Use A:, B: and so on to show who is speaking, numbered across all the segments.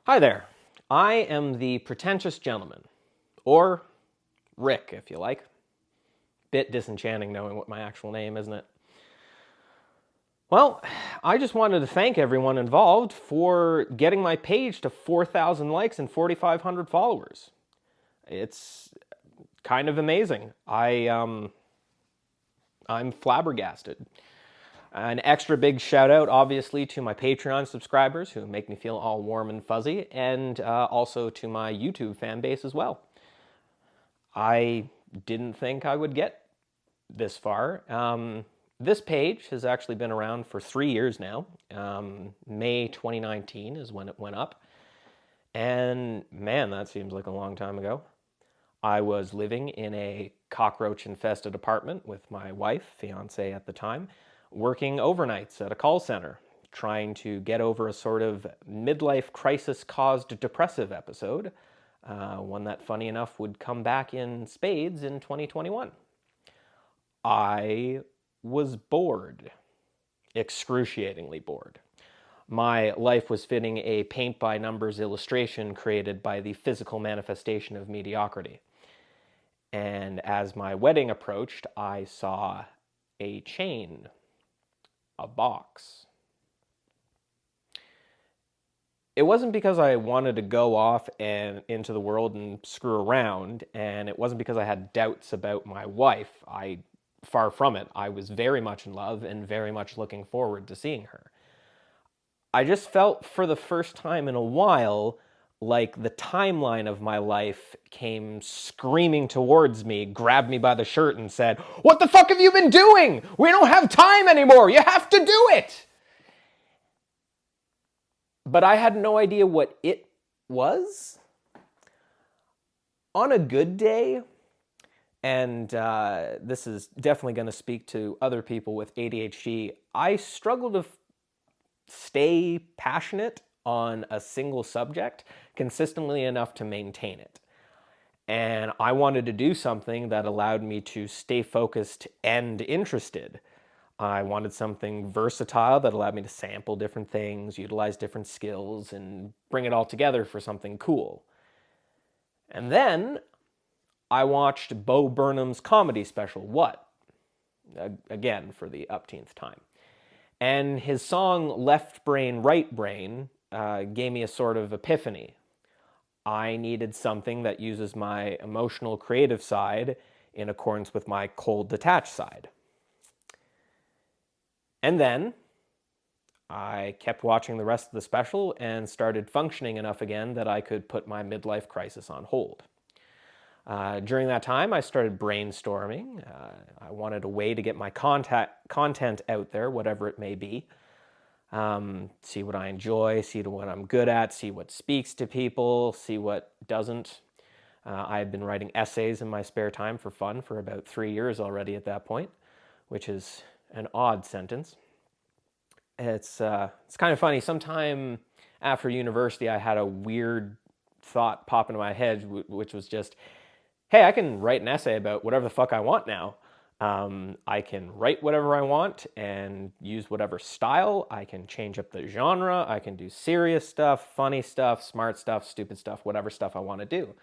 A: Hi there. I am the Pretentious Gentleman, or Rick, if you like. Bit disenchanting knowing what my actual name, isn't it? Well, I just wanted to thank everyone involved for getting my page to 4,000 likes and 4,500 followers. It's kind of amazing. I'm flabbergasted. An extra big shout out, obviously, to my Patreon subscribers who make me feel all warm and fuzzy, and also to my YouTube fan base as well. I didn't think I would get this far. This page has actually been around for 3 years now. May 2019 is when it went up. And man, that seems like a long time ago. I was living in a cockroach infested apartment with my wife, fiance at the time, working overnights at a call center, trying to get over a sort of midlife crisis caused depressive episode, one that, funny enough, would come back in spades in 2021. I was bored, excruciatingly bored. My life was fitting a paint by numbers illustration created by the physical manifestation of mediocrity. And as my wedding approached, I saw a chain, a box. It wasn't because I wanted to go off and into the world and screw around, and it wasn't because I had doubts about my wife. Far from it. I was very much in love and very much looking forward to seeing her. I just felt for the first time in a while like the timeline of my life came screaming towards me, grabbed me by the shirt and said, "What the fuck have you been doing? We don't have time anymore. You have to do it." But I had no idea what it was. On a good day, and this is definitely going to speak to other people with ADHD, I struggle to stay passionate on a single subject consistently enough to maintain it. And I wanted to do something that allowed me to stay focused and interested. I wanted something versatile that allowed me to sample different things, utilize different skills, and bring it all together for something cool. And then I watched Bo Burnham's comedy special, What? Again, for the upteenth time. And his song Left Brain, Right Brain gave me a sort of epiphany. I needed something that uses my emotional creative side in accordance with my cold detached side. And then I kept watching the rest of the special and started functioning enough again that I could put my midlife crisis on hold. During that time, I started brainstorming. I wanted a way to get my content out there, whatever it may be. See what I enjoy, see what I'm good at, see what speaks to people, see what doesn't. I had been writing essays in my spare time for fun for about 3 years already at that point, which is an odd sentence. It's kind of funny. Sometime after university, I had a weird thought pop into my head, which was just, hey, I can write an essay about whatever the fuck I want now. I can write whatever I want and use whatever style. I can change up the genre. I can do serious stuff, funny stuff, smart stuff, stupid stuff, whatever stuff I want to do.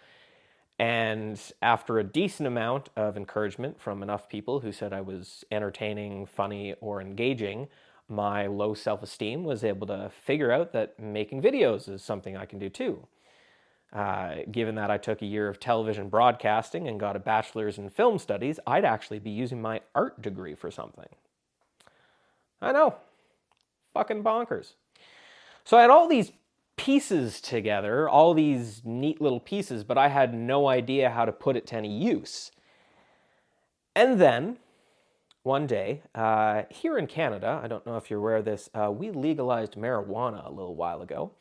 A: And after a decent amount of encouragement from enough people who said I was entertaining, funny, or engaging, my low self-esteem was able to figure out that making videos is something I can do too. Given that I took a year of television broadcasting and got a bachelor's in film studies, I'd actually be using my art degree for something. I know. Fucking bonkers. So I had all these pieces together, all these neat little pieces, but I had no idea how to put it to any use. And then, one day, here in Canada, I don't know if you're aware of this, we legalized marijuana a little while ago.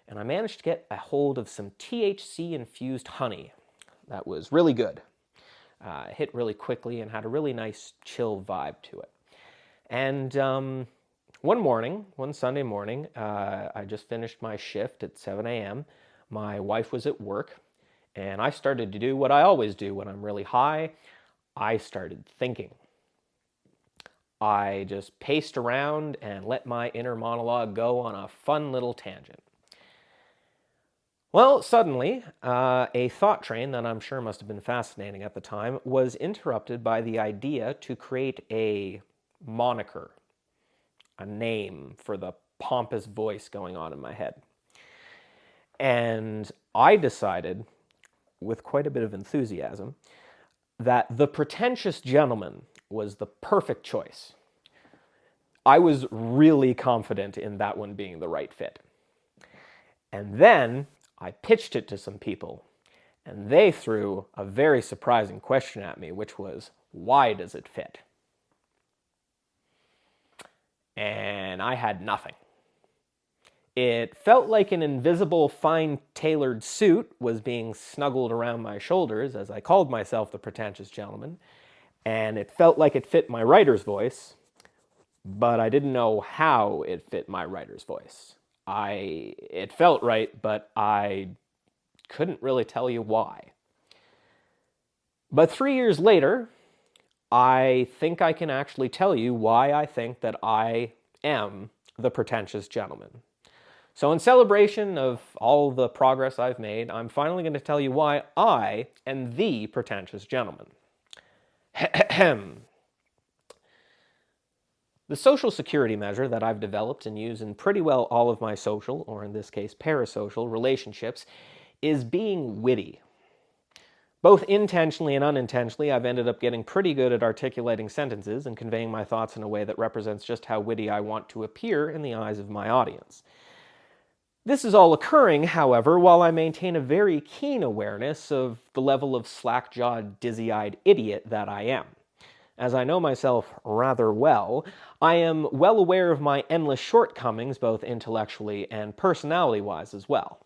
A: And I managed to get a hold of some THC-infused honey that was really good. It hit really quickly and had a really nice chill vibe to it. And one Sunday morning, I just finished my shift at 7 a.m. My wife was at work, and I started to do what I always do when I'm really high. I started thinking. I just paced around and let my inner monologue go on a fun little tangent. Well, suddenly, a thought train that I'm sure must have been fascinating at the time was interrupted by the idea to create a moniker, a name for the pompous voice going on in my head. And I decided, with quite a bit of enthusiasm, that the Pretentious Gentleman was the perfect choice. I was really confident in that one being the right fit. And then I pitched it to some people, and they threw a very surprising question at me, which was, why does it fit? And I had nothing. It felt like an invisible, fine-tailored suit was being snuggled around my shoulders as I called myself the Pretentious Gentleman, and it felt like it fit my writer's voice, but I didn't know how it fit my writer's voice. It felt right, but I couldn't really tell you why. But 3 years later, I think I can actually tell you why I think that I am the Pretentious Gentleman. So in celebration of all the progress I've made, I'm finally going to tell you why I am the Pretentious Gentleman. The social security measure that I've developed and use in pretty well all of my social, or in this case parasocial, relationships is being witty. Both intentionally and unintentionally, I've ended up getting pretty good at articulating sentences and conveying my thoughts in a way that represents just how witty I want to appear in the eyes of my audience. This is all occurring, however, while I maintain a very keen awareness of the level of slack-jawed, dizzy-eyed idiot that I am. As I know myself rather well, I am well aware of my endless shortcomings, both intellectually and personality-wise as well.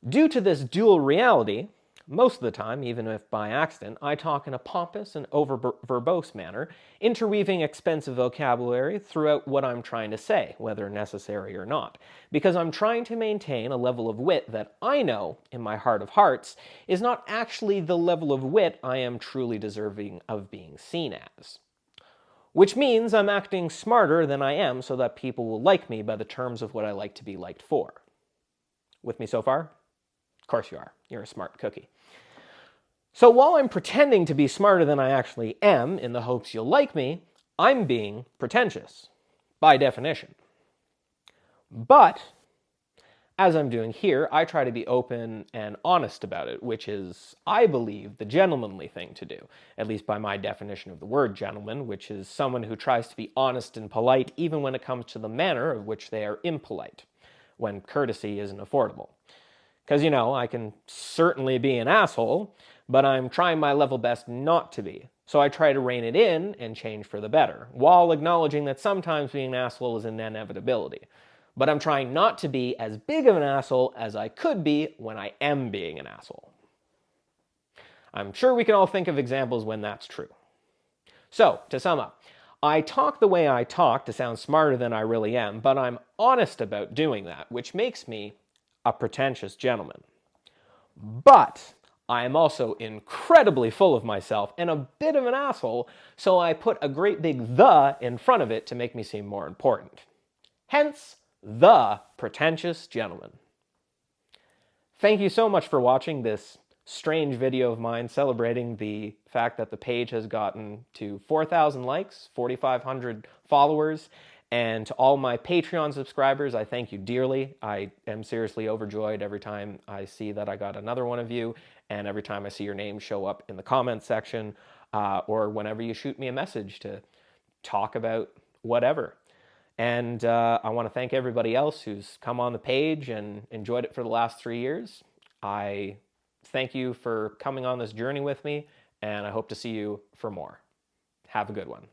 A: Due to this dual reality, most of the time, even if by accident, I talk in a pompous and over-verbose manner, interweaving expensive vocabulary throughout what I'm trying to say, whether necessary or not, because I'm trying to maintain a level of wit that I know, in my heart of hearts, is not actually the level of wit I am truly deserving of being seen as. Which means I'm acting smarter than I am so that people will like me by the terms of what I like to be liked for. With me so far? Of course you are. You're a smart cookie. So while I'm pretending to be smarter than I actually am in the hopes you'll like me, I'm being pretentious, by definition. But, as I'm doing here, I try to be open and honest about it, which is, I believe, the gentlemanly thing to do, at least by my definition of the word gentleman, which is someone who tries to be honest and polite even when it comes to the manner of which they are impolite, when courtesy isn't affordable. Because, you know, I can certainly be an asshole, but I'm trying my level best not to be. So I try to rein it in and change for the better, while acknowledging that sometimes being an asshole is an inevitability. But I'm trying not to be as big of an asshole as I could be when I am being an asshole. I'm sure we can all think of examples when that's true. So, to sum up, I talk the way I talk to sound smarter than I really am, but I'm honest about doing that, which makes me a pretentious gentleman. But I am also incredibly full of myself and a bit of an asshole, so I put a great big "the" in front of it to make me seem more important. Hence, the Pretentious Gentleman. Thank you so much for watching this strange video of mine celebrating the fact that the page has gotten to 4,000 likes, 4,500 followers, and to all my Patreon subscribers, I thank you dearly. I am seriously overjoyed every time I see that I got another one of you, and every time I see your name show up in the comments section, or whenever you shoot me a message to talk about whatever. And I want to thank everybody else who's come on the page and enjoyed it for the last 3 years. I thank you for coming on this journey with me, and I hope to see you for more. Have a good one.